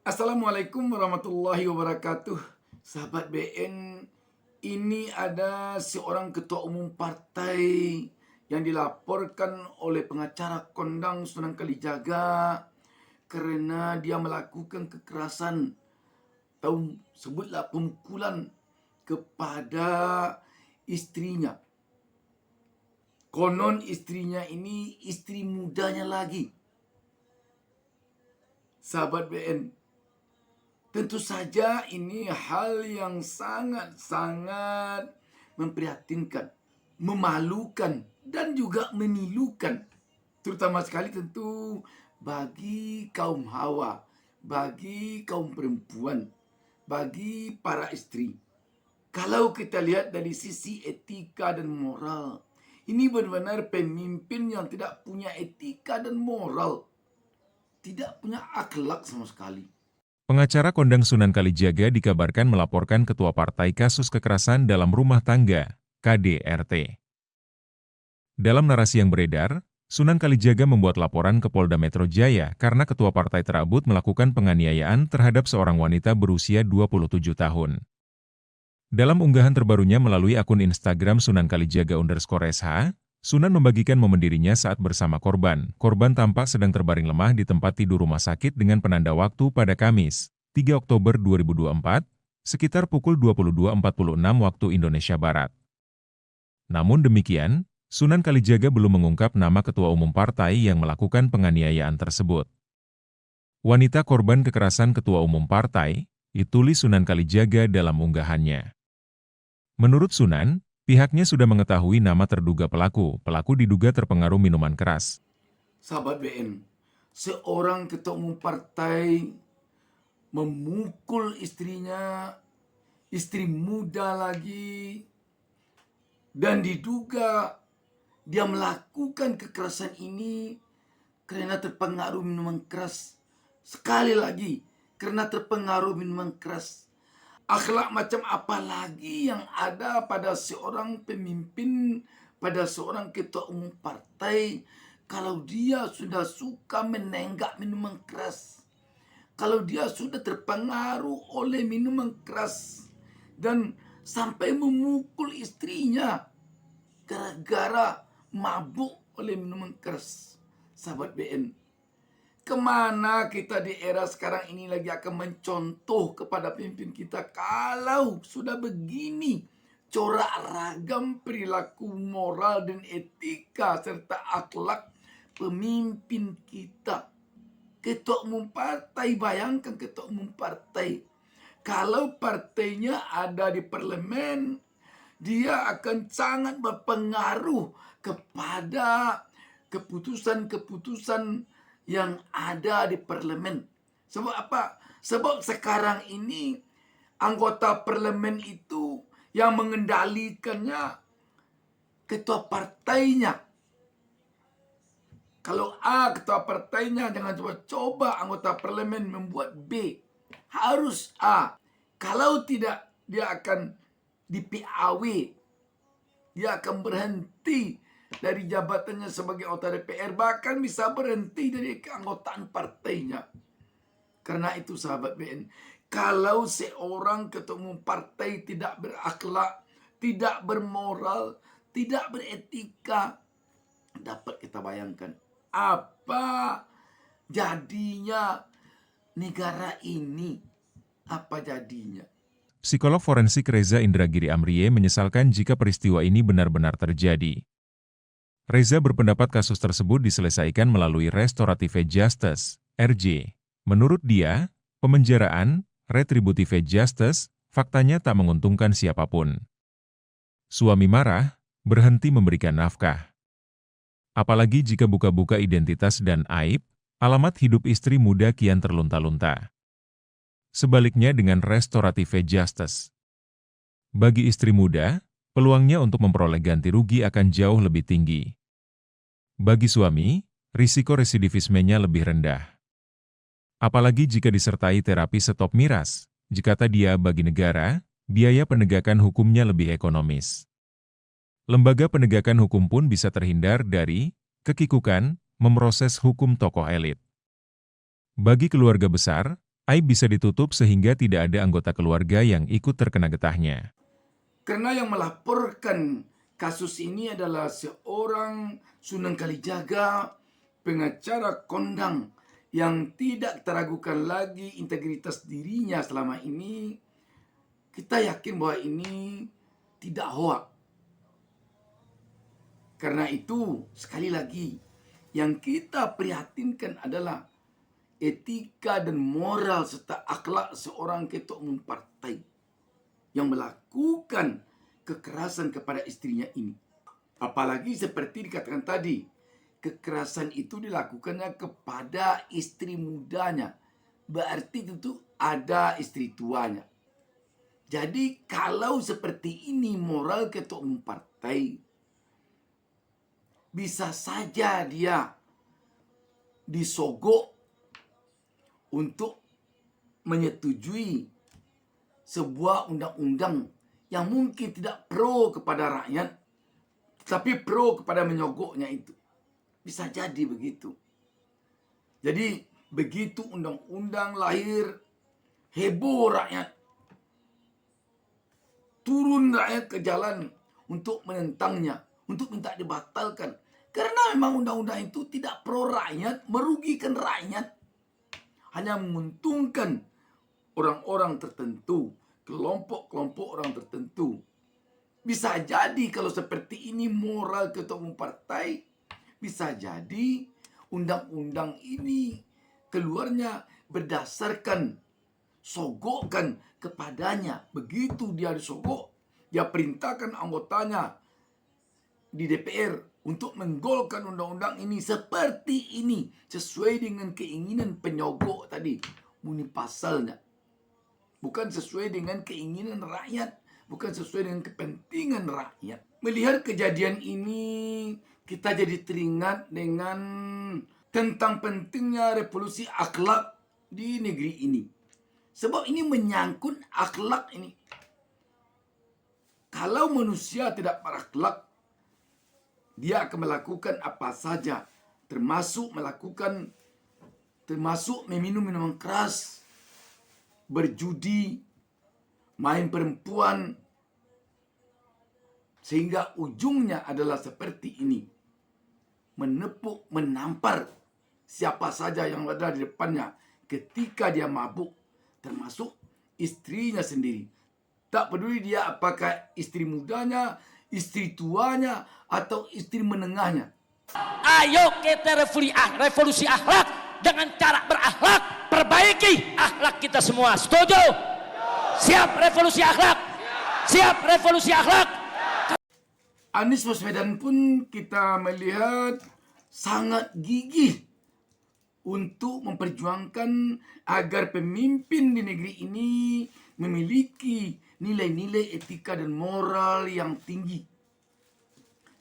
Assalamualaikum warahmatullahi wabarakatuh. Sahabat BN, ini ada seorang ketua umum partai yang dilaporkan oleh pengacara kondang Sunan Kalijaga kerana dia melakukan kekerasan atau sebutlah pemukulan kepada istrinya. Konon istrinya ini istri mudanya lagi. Sahabat BN, tentu saja ini hal yang sangat-sangat memprihatinkan, memalukan, dan juga memilukan. Terutama sekali tentu bagi kaum hawa, bagi kaum perempuan, bagi para istri. Kalau kita lihat dari sisi etika dan moral, ini benar-benar pemimpin yang tidak punya etika dan moral, tidak punya akhlak sama sekali. Pengacara kondang Sunan Kalijaga dikabarkan melaporkan ketua partai kasus kekerasan dalam rumah tangga, KDRT. Dalam narasi yang beredar, Sunan Kalijaga membuat laporan ke Polda Metro Jaya karena ketua partai tersebut melakukan penganiayaan terhadap seorang wanita berusia 27 tahun. Dalam unggahan terbarunya melalui akun Instagram Sunan Kalijaga_SH, Sunan membagikan momen dirinya saat bersama korban. Korban tampak sedang terbaring lemah di tempat tidur rumah sakit dengan penanda waktu pada Kamis, 3 Oktober 2024, sekitar pukul 22.46 waktu Indonesia Barat. Namun demikian, Sunan Kalijaga belum mengungkap nama ketua umum partai yang melakukan penganiayaan tersebut. Wanita korban kekerasan ketua umum partai, ditulis Sunan Kalijaga dalam unggahannya. Menurut Sunan, pihaknya sudah mengetahui nama terduga pelaku. Pelaku diduga terpengaruh minuman keras. Sahabat BN, seorang ketua umum partai memukul istrinya, istri muda lagi, dan diduga dia melakukan kekerasan ini karena terpengaruh minuman keras. Sekali lagi, karena terpengaruh minuman keras. Akhlak macam apa lagi yang ada pada seorang pemimpin, pada seorang ketua umum partai, kalau dia sudah suka menenggak minuman keras, kalau dia sudah terpengaruh oleh minuman keras, dan sampai memukul istrinya gara-gara mabuk oleh minuman keras. Sahabat BN, kemana kita di era sekarang ini lagi akan mencontoh kepada pemimpin kita kalau sudah begini corak ragam perilaku moral dan etika serta akhlak pemimpin kita. Ketua umum partai, bayangkan ketua umum partai, kalau partainya ada di parlemen, dia akan sangat berpengaruh kepada keputusan-keputusan yang ada di parlemen. Sebab apa? Sebab sekarang ini anggota parlemen itu yang mengendalikannya ketua partainya. Kalau A ketua partainya, jangan coba-coba anggota parlemen membuat B. Harus A. Kalau tidak, dia akan di-PAW. Dia akan berhenti dari jabatannya sebagai anggota DPR, bahkan bisa berhenti dari keanggotaan partainya. Karena itu sahabat BN, kalau seorang ketua umum partai tidak berakhlak, tidak bermoral, tidak beretika, dapat kita bayangkan apa jadinya negara ini, apa jadinya. Psikolog forensik Reza Indragiri Amriye menyesalkan jika peristiwa ini benar-benar terjadi. Reza berpendapat kasus tersebut diselesaikan melalui Restorative Justice, RJ. Menurut dia, pemenjaraan, Retributive Justice, faktanya tak menguntungkan siapapun. Suami marah, berhenti memberikan nafkah. Apalagi jika buka-buka identitas dan aib, alamat hidup istri muda kian terlunta-lunta. Sebaliknya dengan Restorative Justice, bagi istri muda, peluangnya untuk memperoleh ganti rugi akan jauh lebih tinggi. Bagi suami, risiko residivismenya lebih rendah. Apalagi jika disertai terapi stop miras, jika dia bagi negara, biaya penegakan hukumnya lebih ekonomis. Lembaga penegakan hukum pun bisa terhindar dari kekikukan memproses hukum tokoh elit. Bagi keluarga besar, aib bisa ditutup sehingga tidak ada anggota keluarga yang ikut terkena getahnya. Karena yang melaporkan kasus ini adalah seorang Sunan Kalijaga, pengacara kondang yang tidak teragukan lagi integritas dirinya selama ini. Kita yakin bahwa ini tidak hoak. Karena itu, sekali lagi, yang kita prihatinkan adalah etika dan moral serta akhlak seorang ketua umum partai yang melakukan kekerasan kepada istrinya ini. Apalagi seperti dikatakan tadi, kekerasan itu dilakukannya kepada istri mudanya. Berarti tentu ada istri tuanya. Jadi kalau seperti ini moral ketua umum partai, bisa saja dia disogok untuk menyetujui sebuah undang-undang yang mungkin tidak pro kepada rakyat, tapi pro kepada menyogoknya itu. Bisa jadi begitu. Jadi begitu undang-undang lahir, heboh rakyat. Turun rakyat ke jalan untuk menentangnya, untuk minta dibatalkan. Karena memang undang-undang itu tidak pro rakyat, merugikan rakyat. Hanya menguntungkan orang-orang tertentu, kelompok-kelompok orang tertentu. Bisa jadi kalau seperti ini moral ketua umum partai, bisa jadi undang-undang ini keluarnya berdasarkan sogokkan kepadanya. Begitu dia disogok, dia perintahkan anggotanya di DPR untuk menggolkan undang-undang ini seperti ini, sesuai dengan keinginan penyogok tadi. Bunyi pasalnya. Bukan sesuai dengan keinginan rakyat, bukan sesuai dengan kepentingan rakyat. Melihat kejadian ini, kita jadi teringat dengan tentang pentingnya revolusi akhlak di negeri ini. Sebab ini menyangkut akhlak ini. Kalau manusia tidak berakhlak, dia akan melakukan apa saja, termasuk meminum minuman keras, berjudi, main perempuan, sehingga ujungnya adalah seperti ini. Menepuk, menampar siapa saja yang ada di depannya ketika dia mabuk, termasuk istrinya sendiri. Tak peduli dia apakah istri mudanya, istri tuanya, atau istri menengahnya. Ayo kita revolusi akhlak dengan cara berakhlak, perbaiki akhlak kita semua. Setuju? Siap revolusi akhlak? Siap revolusi akhlak? Anies Baswedan pun kita melihat sangat gigih untuk memperjuangkan agar pemimpin di negeri ini memiliki nilai-nilai etika dan moral yang tinggi.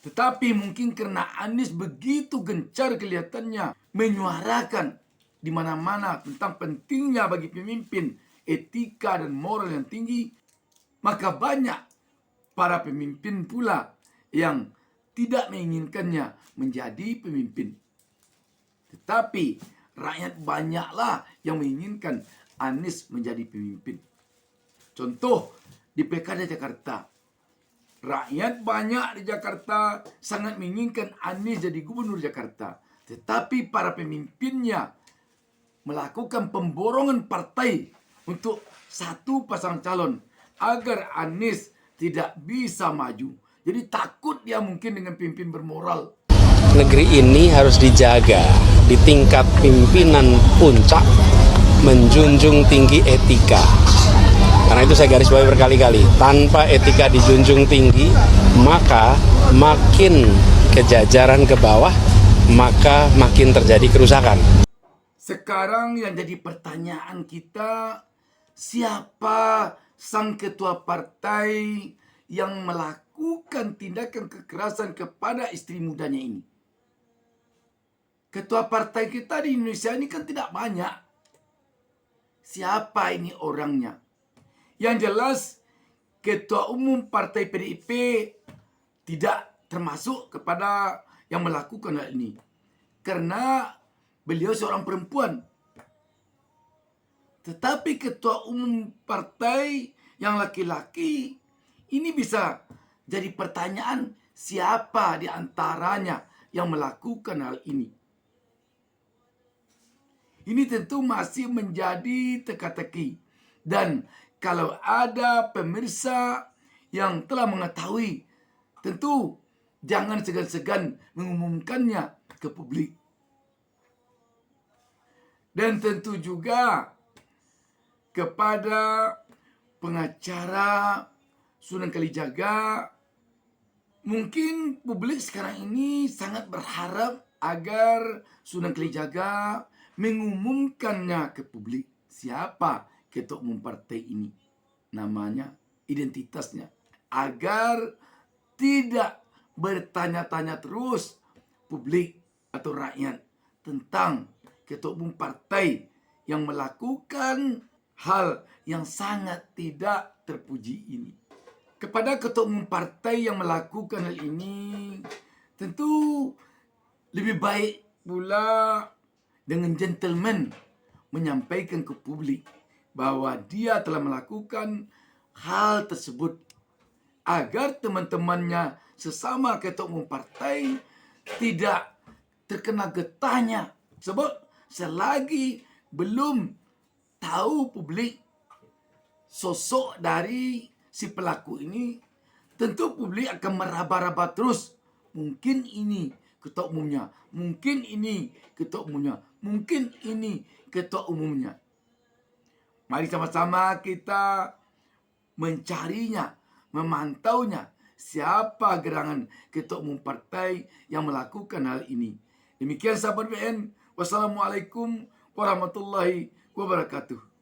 Tetapi mungkin karena Anies begitu gencar kelihatannya menyuarakan di mana-mana tentang pentingnya bagi pemimpin etika dan moral yang tinggi, maka banyak para pemimpin pula yang tidak menginginkannya menjadi pemimpin. Tetapi rakyat banyaklah yang menginginkan Anies menjadi pemimpin. Contoh di Pilkada Jakarta, rakyat banyak di Jakarta sangat menginginkan Anies jadi gubernur Jakarta. Tetapi para pemimpinnya melakukan pemborongan partai untuk satu pasang calon agar Anies tidak bisa maju. Jadi takut dia mungkin dengan pemimpin bermoral. Negeri ini harus dijaga di tingkat pimpinan puncak, menjunjung tinggi etika. Karena itu saya garis bawahi berkali-kali, tanpa etika dijunjung tinggi, maka makin kejajaran ke bawah, maka makin terjadi kerusakan. Sekarang yang jadi pertanyaan kita, siapa sang ketua partai yang melakukan tindakan kekerasan kepada istri mudanya ini? ketua partai kita di Indonesia ini kan tidak banyak. Siapa ini orangnya? Yang jelas, ketua umum partai PDIP tidak termasuk kepada yang melakukan hal ini. Karena beliau seorang perempuan. Tetapi ketua umum partai yang laki-laki, ini bisa jadi pertanyaan, siapa di antaranya yang melakukan hal ini? Ini tentu masih menjadi teka-teki. Dan kalau ada pemirsa yang telah mengetahui, tentu jangan segan-segan mengumumkannya ke publik. Dan tentu juga kepada pengacara Sunan Kalijaga, mungkin publik sekarang ini sangat berharap agar Sunan Kalijaga mengumumkannya ke publik. Siapa ketua umum partai ini? Namanya, identitasnya. Agar tidak bertanya-tanya terus publik atau rakyat tentang ketua umum partai yang melakukan hal yang sangat tidak terpuji ini. Kepada ketua umum partai yang melakukan hal ini, tentu lebih baik pula dengan gentleman menyampaikan ke publik bahwa dia telah melakukan hal tersebut agar teman-temannya sesama ketua umum partai tidak terkena getahnya. Sebab selagi belum tahu publik sosok dari si pelaku ini, tentu publik akan meraba-raba terus. Mungkin ini ketua umumnya, mungkin ini ketua umumnya, mungkin ini ketua umumnya. Mari sama-sama kita mencarinya, memantaunya. Siapa gerangan ketua umum partai yang melakukan hal ini. Demikian sahabat BN. Wassalamualaikum warahmatullahi wabarakatuh.